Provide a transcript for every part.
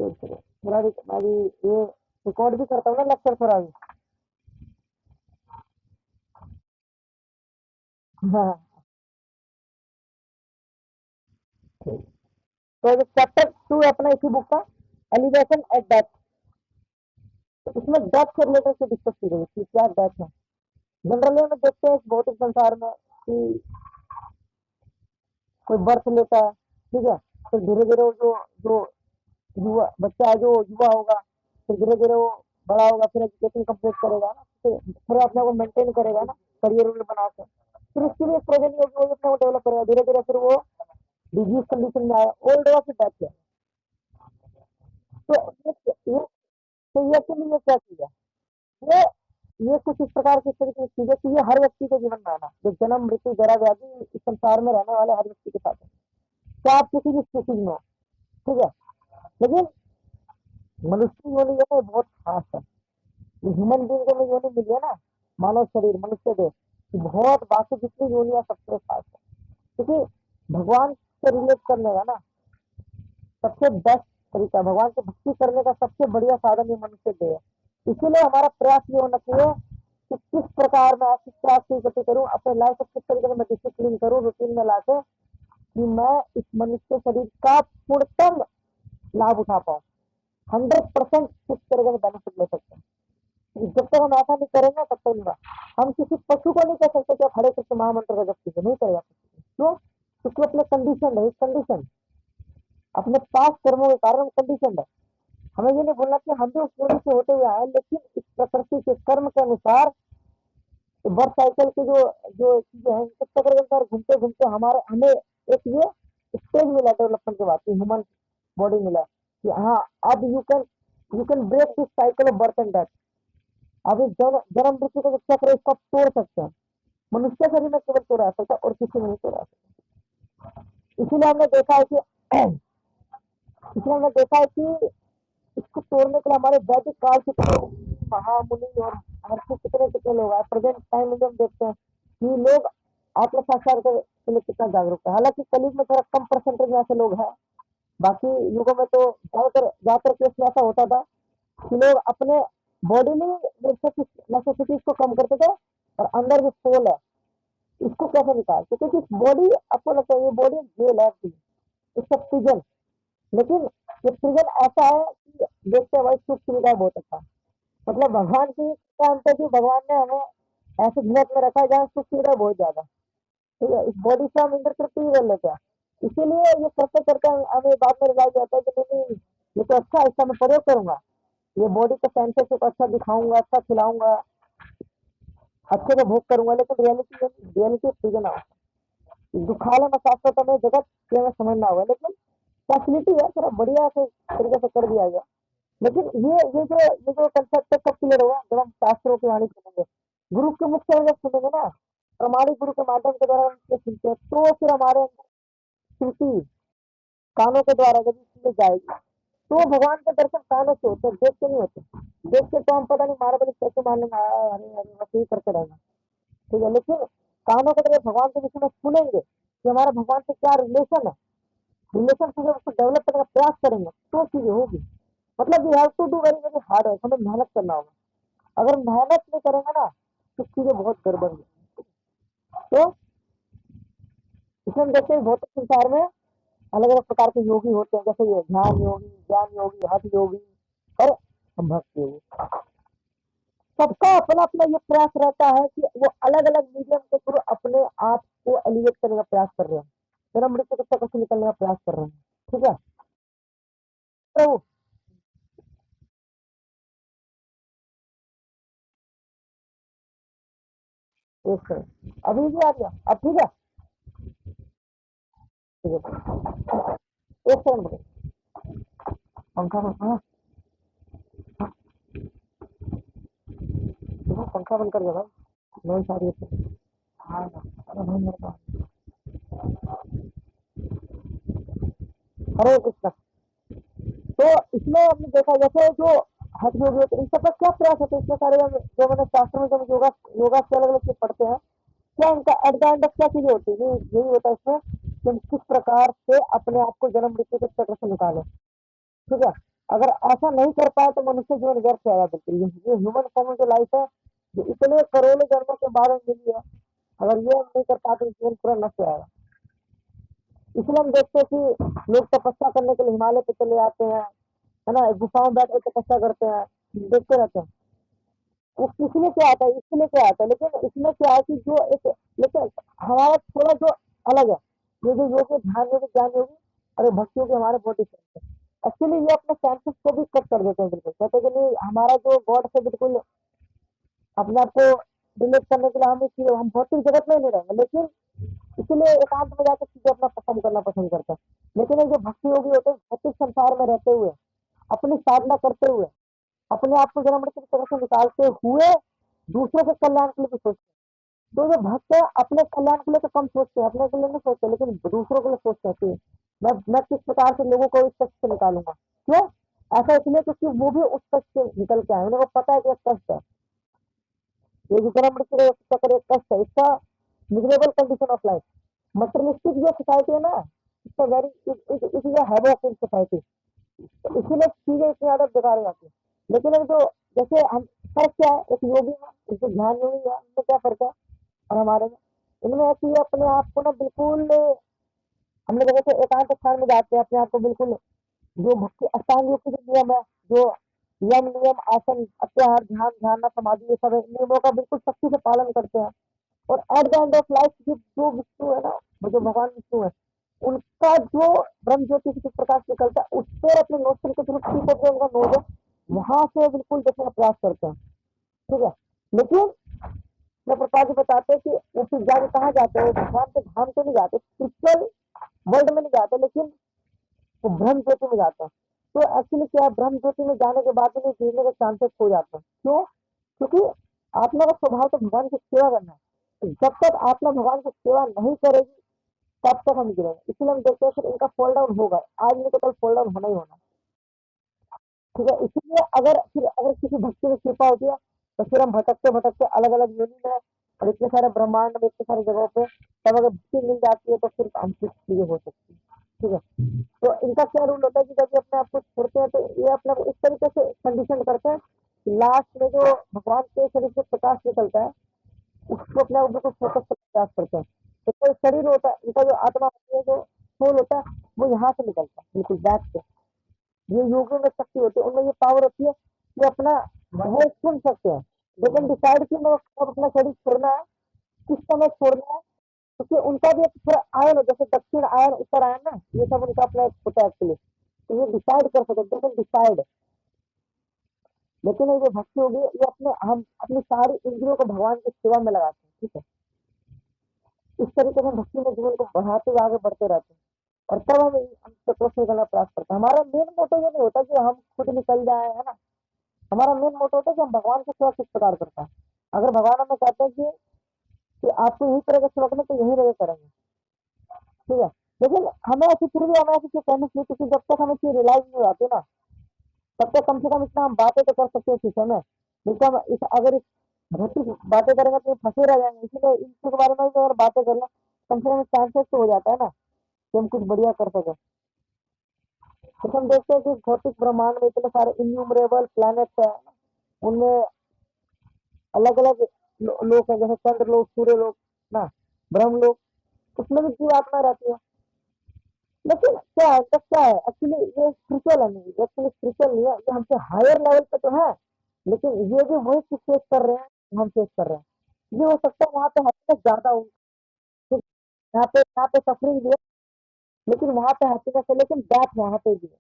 ठीक है, थोड़ा भी मैं भी ये रिकॉर्ड भी करता हूँ ना लेक्चर थोड़ा भी। हाँ, ठीक। तो जो चैप्टर 2 है अपना इसी बुक का, एलिवेशन एट डेथ। तो इसमें डेथ से रिलेटेड से डिस्कस की गई कि क्या डेथ है। जनरली हम देखते हैं इस भौतिक संसार में कि कोई बर्थ लेता है, ठीक है, फिर धीरे धीरे वो जो जो युवा बच्चा है, जो युवा होगा, फिर धीरे धीरे वो बड़ा होगा, फिर एजुकेशन कंप्लीट करेगा ना, फिर अपने को मेंटेन करेगा ना, करियर बना के, फिर उसके लिए प्रोजेक्ट होगी, वो अपने को डेवलप करेगा, धीरे धीरे फिर वो डिजीज कंडीशन में आया, ओल्ड हुआ, फिर डेथ है। तो ये तो ये के लिए क्या चीज है, ये ये कुछ इस प्रकार की इस तरीके की चीज है कि ये हर व्यक्ति के जीवन में आना, जो जन्म मृत्यु जरा व्याधि इस संसार में रहने वाले हर व्यक्ति के साथ है, क्या आप किसी भी स्थिति में हो, ठीक है। लेकिन मनुष्य योनि जो है बहुत खास है। ये ह्यूमन बींग को योनि मिली है ना, मानव शरीर मनुष्य देह, ये बहुत बाकी जितनी योनियां सबसे खास है, क्योंकि भगवान से रिलेट करने का ना सबसे बेस्ट तरीका, भगवान से भक्ति करने का सबसे बढ़िया साधन ये मनुष्य देह है। इसीलिए हमारा प्रयास ये होना चाहिए कि किस प्रकार मैं किस प्रयास की गति करूँ, अपने लाइफ को किस तरीके से मैं डिसिप्लिन करूँ, रूटीन में लाके, कि मैं इस मनुष्य शरीर का पूर्णतम लाभ उठा पाऊँ, 100% किस तरीके से बेनिफिट ले सकते हैं। जब तक हम ऐसा नहीं करेंगे तब तक नहीं होगा। हम किसी पशु को नहीं कह सकते कि आप हरे कृष्ण महामंत्र का जप कीजिए, नहीं करेगा। क्यों? क्योंकि अपने कंडीशन है, कंडीशन अपने पास कर्मों के कारण कंडीशन है। हमें ये नहीं बोलना कि हम भी उस योनि से होते हुए आए, लेकिन इस प्रकृति के कर्म के अनुसार बर्थ साइकिल की जो जो चीजें हैं, इस चक्र के अनुसार घूमते घूमते हमारे हमें एक ये स्टेज मिला डेवलपमेंट के बाद, ह्यूमन बॉडी मिला कि हाँ, अब you can break this cycle of birth and death. अब इस जन्म मृत्यु का जो चक्र है, इसको आप तोड़ सकते हैं। मनुष्य शरीर में केवल तोड़ा जा सकता है और किसी में नहीं तोड़ा जा सकता। इसीलिए हमने देखा है कि इसलिए हमने देखा है कि इसको तोड़ने के लिए हमारे वैदिक काल से कितने महामुनि और महर्षि कितने कितने लोग आए। प्रेजेंट टाइम में हम देखते हैं कि लोग आत्म साक्षात्कार के लिए कितना जागरूक है। हालांकि कलयुग में थोड़ा कम परसेंटेज में ऐसे लोग हैं, बाकी युगों में तो ज्यादातर ज्यादातर केस में ऐसा होता था कि लोग अपने बॉडीली नेसेसिटीज को कम करते थे, और अंदर जो सोल है इसको कैसे निकालते, क्योंकि बॉडी आपको लगता है ये बॉडी जेल है, इसका प्रिजन। लेकिन ये प्रिजन ऐसा है कि देखते हैं भाई सुख सुविधा बहुत अच्छा, मतलब भगवान की क्या अंतर की, भगवान ने हमें ऐसे जीवन में रखा है जहाँ सुख सुविधा बहुत ज्यादा, ठीक है। इस बॉडी से हम इंद्र तृप्ति भी कर लेते हैं। इसीलिए ये करते करते हमें बाद में रिलाइज आता है कि नहीं नहीं, ये तो अच्छा है, इसका मैं प्रयोग करूंगा, ये बॉडी को सेंसेस को अच्छा दिखाऊंगा, अच्छा खिलाऊंगा, अच्छे से भोग करूंगा। लेकिन रियलिटी प्रिजन है, दुखालय में शाश्वत में जगत ये हमें समझना होगा। लेकिन फैसिलिटी है, थोड़ा बढ़िया से तरीके से कर दिया गया। लेकिन ये जो कंसेप्ट है कब क्लियर होगा, जब हम शास्त्रों की वाणी सुनेंगे, गुरु के मुख से जब सुनेंगे ना, प्रमाणिक गुरु के माध्यम के द्वारा हम इसको सुनते हैं, तो फिर हमारे अंदर श्रुति कानों के द्वारा जब इसमें जाएगी, तो भगवान के दर्शन कानों से होते हैं, देख के नहीं होते। देख के तो हम पता नहीं मारा बड़ी कैसे मारने में आया, अरे अरे बस यही करते रहेंगे, ठीक है। लेकिन कानों के द्वारा भगवान के विषय में सुनेंगे कि हमारा भगवान से क्या रिलेशन है, रिलेशन से जब उसको डेवलप करने का प्रयास करेंगे तो चीजें होगी। मतलब you have to do very very hard work, हमें मेहनत करना होगा। अगर मेहनत नहीं करेंगे ना तो चीजें बहुत गड़बड़ है। तो इसमें हम देखते हैं भौतिक संसार में अलग अलग प्रकार के योगी होते हैं, जैसे ये ध्यान योगी, ज्ञान योगी, हठ योगी और भक्त योगी। सबका अपना अपना ये प्रयास रहता है कि वो अलग अलग मीडियम के थ्रू अपने आप को एलिवेट करने का प्रयास कर रहे हैं, जन्म मृत्यु के चक्कर से निकलने का प्रयास कर रहे हैं, ठीक है। तो एक सेकंड, अभी भी आ गया, अब ठीक है, ठीक है, एक सेकंड रुको। पंखा पंखा देखो, पंखा बंद कर दे भाई, नॉइस आ रही है। हाँ, अरे भाई मेरे पास, हरे कृष्ण। तो इसमें हमने देखा जैसे जो हठ योगी होते हैं, इन सबका क्या प्रयास होता है, इतने सारे जो मैंने शास्त्र में जब योगा योगा से अलग अलग चीज पढ़ते हैं, क्या इनका एट द एंड क्या चीजें होती है, यही होता है इसमें कि हम किस प्रकार से अपने आप को जन्म मृत्यु के चक्र से निकालें, ठीक है। अगर ऐसा नहीं कर पाए तो मनुष्य जीवन व्यर्थ जाएगा बिल्कुल। ये ह्यूमन फॉर्म जो लाइफ है, जो इतने करोड़ों जन्मों के बाद में मिली है, अगर ये हम नहीं कर पाते तो जीवन पूरा नष्ट हो जाएगा। इसलिए हम देखते हैं कि लोग तपस्या करने के लिए हिमालय पे चले जाते हैं, है ना, गुफाओं में बैठ कर तपस्या करते हैं, देखते रहते हैं। वो इसलिए क्या आता है, इसलिए क्या आता है, लेकिन इसमें क्या है कि जो एक, लेकिन हमारा थोड़ा जो अलग है, ये जो योग ध्यान योगी ज्ञान योगी और भक्ति योगी हमारे बहुत डिफरेंट है। एक्चुअली ये अपने सेंसेस को भी कट कर देते हैं बिल्कुल, कहते हैं कि नहीं हमारा जो गॉड से बिल्कुल अपने आप को रिलेट करने के लिए हम इसलिए हम भौतिक जगत में ही नहीं रहेंगे, लेकिन इसीलिए एकांत में जाकर चीजें अपना पसंद करना पसंद करते हैं। लेकिन ये जो भक्ति योगी होते हैं भौतिक संसार में रहते हुए, अपनी साधना करते हुए, अपने आप को जन्म मृत्यु की तरह से निकालते हुए दूसरों के कल्याण के लिए भी सोचते हैं। तो जो भक्त है अपने कल्याण के लिए तो कम सोचते हैं, अपने के लिए नहीं सोचते, लेकिन दूसरों के लिए सोचते हैं कि मैं किस प्रकार से लोगों को इस कष्ट से निकालूंगा। क्यों ऐसा? इसलिए क्योंकि वो भी उस कष्ट से निकल के आए, उनको पता है कि एक कष्ट है, ये जो जन्म मृत्यु का चक्कर एक कष्ट है, इसका miserable condition of life. Materialistic जो सोसाइटी है ना, इसका very it is havoc in society, तो इसीलिए चीजें इतनी ज्यादा बेकार हो जाती है। लेकिन एक जो, जैसे हम, फर्क क्या है एक योगी में, एक जो ध्यान योगी है, उनमें क्या फर्क है और हमारे में? इनमें है कि ये अपने आप को ना बिल्कुल, हमने जैसे एकांत स्थान में जाते हैं अपने आप को बिल्कुल, जो भक्ति अष्टांग योग के जो नियम है, जो यम नियम आसन अत्याहार ध्यान ध्यान समाधि, ये सब नियमों का बिल्कुल सख्ती से पालन करते हैं। और at the end of life जो विष्णु है ना, वो जो भगवान विष्णु है, उनका जो ब्रह्म ज्योति से प्रकाश निकलता है, उस पर अपने नोस्ट्रल के थ्रू टीप ऑफ उनका नोज है, वहां से बिल्कुल देखने का प्रयास करते हैं। ठीक है, लेकिन मैं प्रकाश जी बताते हैं कि वो फिर जाके कहाँ जाते हैं, भगवान के धाम पे नहीं जाते, स्पिरिचुअल वर्ल्ड में नहीं जाते, लेकिन वो ब्रह्म ज्योति में जाते हैं। तो एक्चुअली क्या है, ब्रह्म ज्योति में जाने के बाद में गिरने के चांसेस हो जाते हैं। क्यों? क्योंकि आत्मा का स्वभाव तो भगवान की सेवा करना है, तो जब तक आत्मा भगवान की सेवा नहीं करेगी तब तक हम गिरेंगे। इसलिए हम देखते हैं फिर इनका फॉल डाउन होगा, आज नहीं तो कल फॉल डाउन होना ही होना। ठीक है, इसलिए अगर किसी भक्ति में कृपा होती है तो फिर हम भटकते भटकते अलग अलग योनि में और इतने सारे ब्रह्मांड में इतने सारी जगहों पे, तब अगर भक्ति मिल जाती है तो फिर हम कुछ चीजें हो सकती है। ठीक है, तो इनका क्या रूल होता है कि जब ये अपने आप को छोड़ते हैं तो ये अपने को इस तरीके से कंडीशन करते हैं कि लास्ट में जो भगवान के शरीर से प्रकाश निकलता है उसको अपने आप बिल्कुल फोकस पर प्रयास करते हैं। तो कोई शरीर होता है, इनका जो आत्मा होती है, जो सोल होता है, वो यहाँ से निकलता है बिल्कुल बैक से। ये योगियों में शक्ति होती है, उनमें ये पावर होती है कि अपना वो सुन सकते हैं, लेकिन डिसाइड कि मैं कब अपना शरीर छोड़ना है, किस समय छोड़ना है, क्योंकि उनका भी एक थोड़ा आयन है, जैसे दक्षिण आयन उत्तर आयन ना, ये सब उनका अपना एक होता है एक्चुअली, तो ये डिसाइड कर सकते हैं, डिसाइड। लेकिन ये जो भक्ति होगी ये अपने, हम अपनी सारी इंद्रियों को भगवान की सेवा में लगाते हैं। ठीक है, इस तरीके से हम भक्ति में जीवन को बढ़ाते हुए आगे बढ़ते रहते हैं, और तब हम तत्व से निकलना प्रयास करते हैं। हमारा मेन मोटो ये नहीं होता कि हम खुद निकल जाए, है ना, हमारा मेन मोटो होता है कि हम भगवान की सेवा किस प्रकार करते हैं। अगर भगवान हमें कहते हैं कि आपको यही तरह का सेवा करना, तो यही रह करेंगे। ठीक है, लेकिन हमें ऐसी फिर भी हमें ऐसी चीज करनी चाहिए, क्योंकि जब तक हमें चीज रियलाइज नहीं होती ना, तब तक कम से कम इतना हम बातें तो कर सकते हैं ठीक है में, लेकिन हम इस अगर इस भौतिक बातें करेंगे तो फंसे रह जाएंगे। इसलिए इनके बारे में भी अगर बातें कर लें, कम से कम चांसेस तो हो जाता है ना कि हम कुछ बढ़िया कर सकें। तो हम देखते हैं कि भौतिक ब्रह्मांड में इतने सारे इन्यूमरेबल प्लैनेट्स है, उनमें अलग अलग लोक है, जैसे चंद्र लोक, सूर्य लोक ना, ब्रह्म लोक, उसमें भी जीवात्मा रहती है। लेकिन क्या है, तब क्या है एक्चुअली, ये स्पिरिचुअल है नहीं, एक्चुअली स्पिरिचुअल नहीं है, ये हमसे हायर लेवल पे तो है, लेकिन ये भी वही चीज फेस कर रहे हैं जो हम फेस कर रहे हैं। ये हो सकता है वहां पे हैप्पीनेस ज्यादा हो, यहाँ पे सफरिंग भी है, लेकिन वहां पे हैप्पीनेस है, लेकिन बैक वहां पे भी है।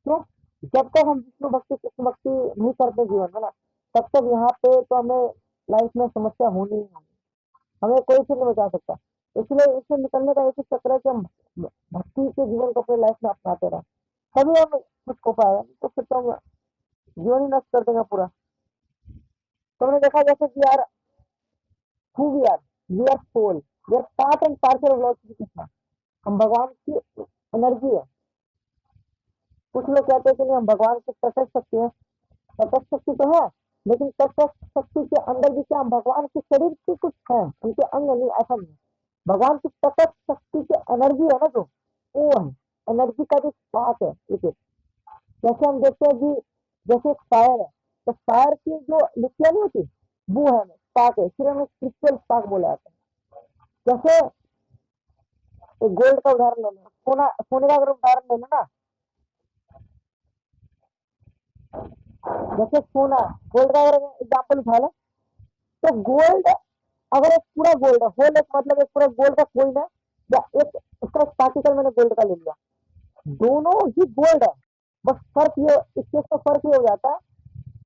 क्यों? जब तक हम विष्णु भक्ति कृष्ण भक्ति नहीं करते जीवन में ना, तब तक यहाँ पे तो हमें लाइफ में समस्या होनी ही होनी, हमें कोई चीज नहीं बचा सकता। इसलिए इससे निकलने का एक ही चक्र है कि हम भक्ति के जीवन को अपनी लाइफ में अपनाते रहे, तभी हम कुछ हो पाएगा, तो फिर तो हम जीवन ही नष्ट कर देगा पूरा। तो हमने देखा जैसे कि यार, who we are soul, we are part and parcel of lord Shri Krishna, हम भगवान की एनर्जी है। कुछ लोग कहते हैं कि नहीं हम भगवान की प्रत्यक्ष शक्ति है, प्रत्यक्ष शक्ति तो है, लेकिन प्रत्यक्ष शक्ति के अंदर भी क्या हम भगवान के शरीर के कुछ है, उनके अंग नहीं, ऐसा नहीं है। भगवान की प्रत्यक्ष शक्ति की एनर्जी है ना, जो वो है, एनर्जी का भी बात है। ठीक है, जैसे हम देखते हैं कि जैसे एक फायर है, तो फायर की जो लिखिया नहीं होती, वो है स्पार्क है, फिर हमें क्रिस्टल स्पार्क बोला जाता है। जैसे एक गोल्ड का उदाहरण ले लो, सोना, सोने का अगर उदाहरण ले लो ना, जैसे सोना, गोल्ड का अगर एग्जाम्पल उठा लो, तो गोल्ड, अगर एक पूरा गोल्ड है, होल एक मतलब एक पूरा गोल्ड का कोइन है, या एक उसका एक पार्टिकल मैंने गोल्ड का ले लिया, दोनों ही गोल्ड है। बस फर्क ये, इसके तो फर्क ये हो जाता है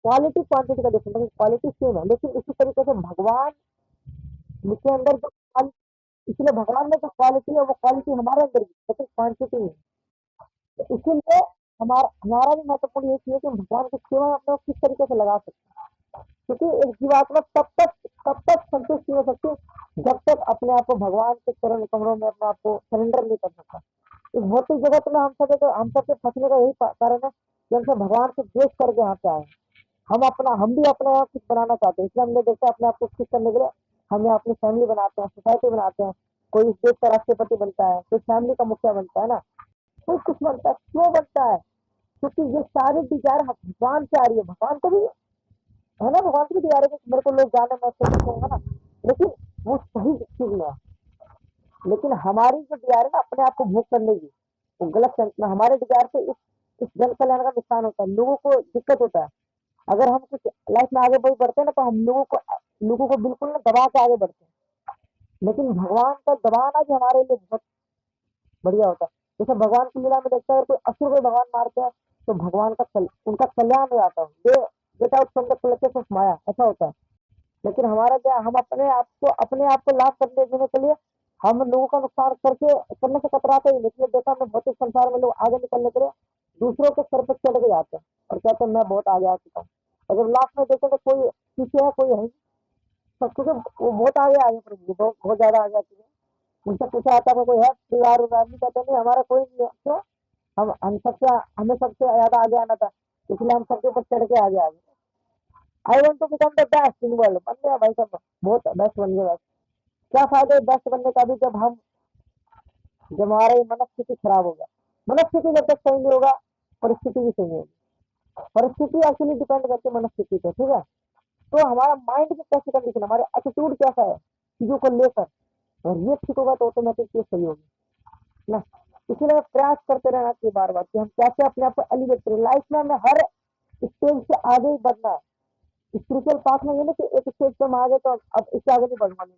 क्वालिटी क्वांटिटी का डिफरेंस, लेकिन क्वालिटी सेम है। लेकिन इसी तरीके से भगवान के अंदर जो इसलिए भगवान में जो क्वालिटी है वो क्वालिटी हमारे अंदर भी, लेकिन क्वांटिटी नहीं। तो इसीलिए हमारा हमारा भी महत्वपूर्ण ये चीज है कि हम भगवान की सेवा में अपने को किस तरीके से लगा सकते हैं। क्योंकि एक जीवात्मा तब तक संतुष्ट नहीं हो सकती जब तक अपने आप को भगवान के चरण कमरों में अपने आप को सरेंडर नहीं कर सकता। इस भौतिक जगत में हम सबके फंसने का यही कारण है कि हम सब भगवान से द्वेष करके यहाँ पे आए। हम भी अपने यहाँ कुछ बनाना चाहते हैं, इसलिए हमने देखा अपने आप को खुश करने के लिए हम यहाँ अपनी फैमिली बनाते हैं, सोसाइटी बनाते हैं। कोई इस देश का राष्ट्रपति बनता है, कोई फैमिली का मुखिया बनता है ना, कोई कुछ बनता है, क्यों बनता है? क्योंकि ये सारी डिजायर भगवान से आ रही है। भगवान को भी है ना, भगवान की भी डिजायर है कि मेरे को लोग जाने, मैं फेमस होऊंगा ना, लेकिन वो सही चीज में है। लेकिन हमारी जो डिजायर है ना अपने आप को भोग करने की, वो गलत सेंस में, हमारे डिजायर से इस जन कल्याण का नुकसान होता है, लोगों को दिक्कत होता है। अगर हम कुछ लाइफ में आगे बढ़ते हैं ना, तो हम लोगों को बिल्कुल ना दबा के आगे बढ़ते हैं। लेकिन भगवान का दबाना भी हमारे लिए बहुत बढ़िया होता है। जैसे भगवान की लीला में देखता है, कोई असुर को भगवान मारते हैं, तो भगवान का उनका कल्याण हो जाता है, ये बेटा उत्पन्न के से माया, ऐसा होता है। लेकिन हमारा क्या, हम अपने आप को लाभ करने देने के लिए हम लोगों का नुकसान करने से कतराते ही, लेकिन देखा हमने भौतिक संसार में लोग आगे निकलने के लिए दूसरों के सर पर चढ़ के जाते हैं और कहते हैं मैं बहुत आगे आ चुका हूँ। और जब लास्ट में देखें तो कोई पीछे है, कोई है नहीं। सब कुछ वो बहुत आगे आ गए, प्रभु बहुत बहुत ज्यादा आगे आ चुके हैं। उनसे पूछा आता है कोई है परिवार उदार, नहीं कहते नहीं हमारा कोई नहीं है। क्यों? हमें सबसे ज्यादा आगे आना था, इसलिए हम सबके ऊपर चढ़ के आगे आ गए। I want to become the best in world, बन गया भाई साहब, बहुत बेस्ट बन गया। क्या फायदा बेस्ट बनने का भी जब हमारा ये मनस्थिति खराब होगा। मनस्थिति जब तक सही नहीं होगा, परिस्थिति भी सही नहीं होगी। परिस्थिति एक्चुअली डिपेंड करती है मनस्थिति पे, ठीक है। तो हमारा माइंड की कैसी कंडीशन, हमारे एटीट्यूड कैसा है चीजों को लेकर, और ये ठीक होगा तो ऑटोमेटिक चीज सही होगी ना। इसलिए प्रयास करते रहना चाहिए बार बार कि हम कैसे अपने आप को एलिवेट करें। लाइफ में हमें हर स्टेज से आगे ही बढ़ना है। स्पिरिचुअल पाथ में ये ना कि एक स्टेज पे हम आ गए तो अब इससे आगे नहीं बढ़ना, नहीं,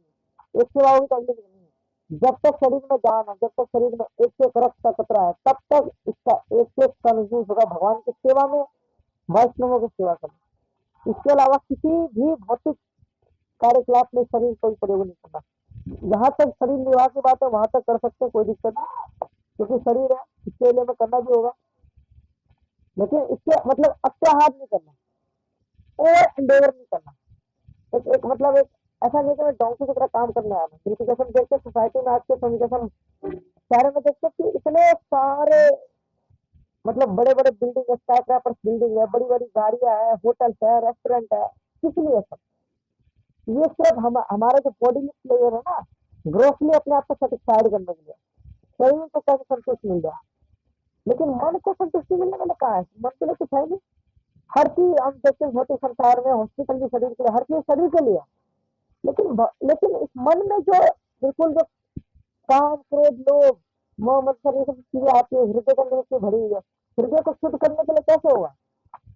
एक सेवा होगी तो अगली नहीं है। जब तक शरीर में जान है, जब तक शरीर में एक एक रक्त का कतरा है, तब तक इसका एक एक कंफ्यूज होगा भगवान की सेवा में, वैष्णवों की सेवा करना। इसके अलावा किसी भी भौतिक कार्यकलाप में शरीर कोई प्रयोग नहीं करना। जहां तक शरीर निर्वाह की बात है वहां तक कर सकते हैं, कोई दिक्कत नहीं, क्योंकि शरीर है, इसके लिए हमें करना भी होगा। लेकिन इसके मतलब अत्याहार नहीं करना, ओवर एंडेवर नहीं करना। एक मतलब एक ऐसा नहीं कि मैं डोंकी की तरह काम करने आया हूँ। बिल्कुल जैसे हम देखते हैं सोसाइटी में आज के समय, जैसे हम शहरों में देखते हैं कि इतने सारे मतलब बड़े बड़े बिल्डिंग है, स्काई बिल्डिंग है, बड़ी बड़ी गाड़ियां है, होटल है, रेस्टोरेंट है। किस लिए सब? ये सिर्फ हमारा जो बॉडी प्लेयर है ना, ग्रोसली अपने आप को सेटिस्फाइड करने के लिए, शरीर को कैसे संतुष्टि मिल जाए। लेकिन मन को संतुष्टि मिलने वाला कहाँ है? मन के लिए कुछ है नहीं। हर चीज हम देखते हैं भौतिक संसार में, हॉस्पिटल भी शरीर के लिए, हर चीज शरीर के लिए। लेकिन इस मन में जो बिल्कुल जो काम, क्रोध, लोभ, मोह, मत्सर, ये सब चीजें आती है, हृदय के अंदर से भरी हुई है। हृदय को शुद्ध करने के लिए कैसे होगा?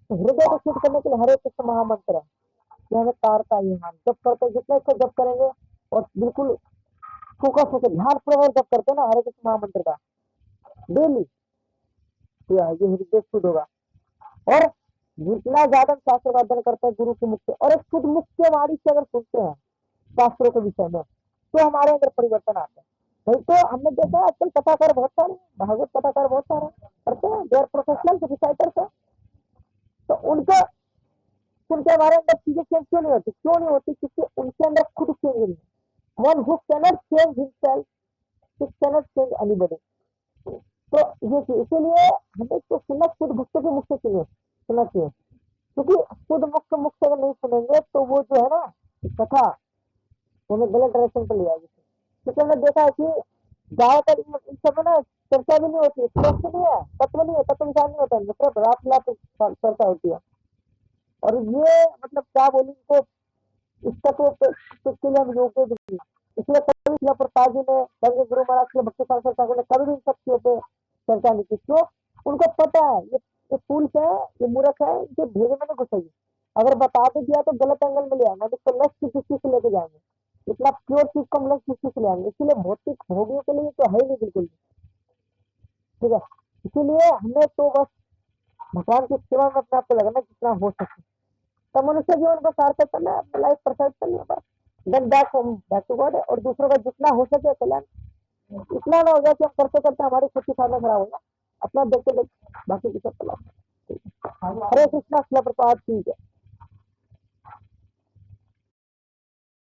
तो हृदय को शुद्ध करने के लिए हरे कृष्ण महामंत्र है, कि हमें तारता ही मान जब करते, जितना इसको जब करेंगे और बिल्कुल फोकस होकर ध्यान पूर्वक जब करते हैं ना हरे कृष्ण महामंत्र का डेली, तो ये हृदय शुद्ध होगा। और जितना ज्यादा शास्त्र का अध्ययन करते हैं गुरु के मुख से, और एक शुद्ध मुख के वाणी से अगर सुनते हैं शास्त्रों के विषय में, तो हमारे अंदर परिवर्तन आता है। नहीं तो हमने देखा है आजकल कथाकार बहुत सारे, भागवत कथाकार बहुत सारे करते हैं, दे आर प्रोफेशनल रिसाइटर्स है। तो उनका सुन के हमारे अंदर चीजें चेंज क्यों नहीं होती? क्यों नहीं होती? क्योंकि उनके अंदर खुद चेंज नहीं है। One who cannot change himself, he cannot change anybody. तो ये चीज, इसीलिए हमें तो सुनना खुद भक्तों के मुख से सुनना चाहिए। क्योंकि खुद मुक्त मुक्त अगर नहीं सुनेंगे तो वो जो है ना कथा, वो हमें गलत डायरेक्शन पर ले जाएगी। क्योंकि हमने देखा है कि ज्यादातर इन सब में ना चर्चा भी नहीं होती, श्लोक नहीं है, तत्व नहीं है, तत्व विचार नहीं होता, सिर्फ रात चर्चा होती है। और ये मतलब क्या बोलूं इनको, इस तत्व के लिए हम योग्य भी नहीं हैं। इसलिए कभी शिला प्रसाद जी ने, कभी गुरु महाराज के भक्ति सांसद ठाकुर ने कभी भी इन सब चीजों पे चर्चा नहीं की। क्यों? उनको पता है ये फूल है, ये मूर्ख है, इनके भेद में नहीं घुसेगी। अगर बता भी दिया तो गलत एंगल में ले आएंगे, इसको लक्ष्य की दृष्टि से लेके जाएंगे, इतना प्योर चीज को हम लक्ष्य की दृष्टि से ले आएंगे। इसीलिए भौतिक भोगियों के लिए तो है ही नहीं बिल्कुल भी। ठीक है, इसीलिए हमें तो बस भगवान की सेवा में अपने आप को लगाना जितना हो सके, तो मनुष्य जीवन को सार्थक करना है, अपनी लाइफ परफेक्ट करनी है बस। देन बैक टू गॉड, और दूसरों का जितना हो सके कल्याण। इतना ना हो गया कि हम करते करते हमारी खुद की साधना खराब होगा, अपना देखते देखते बाकी की सब चला। हरे कृष्णा, शिला प्रपात, ठीक है।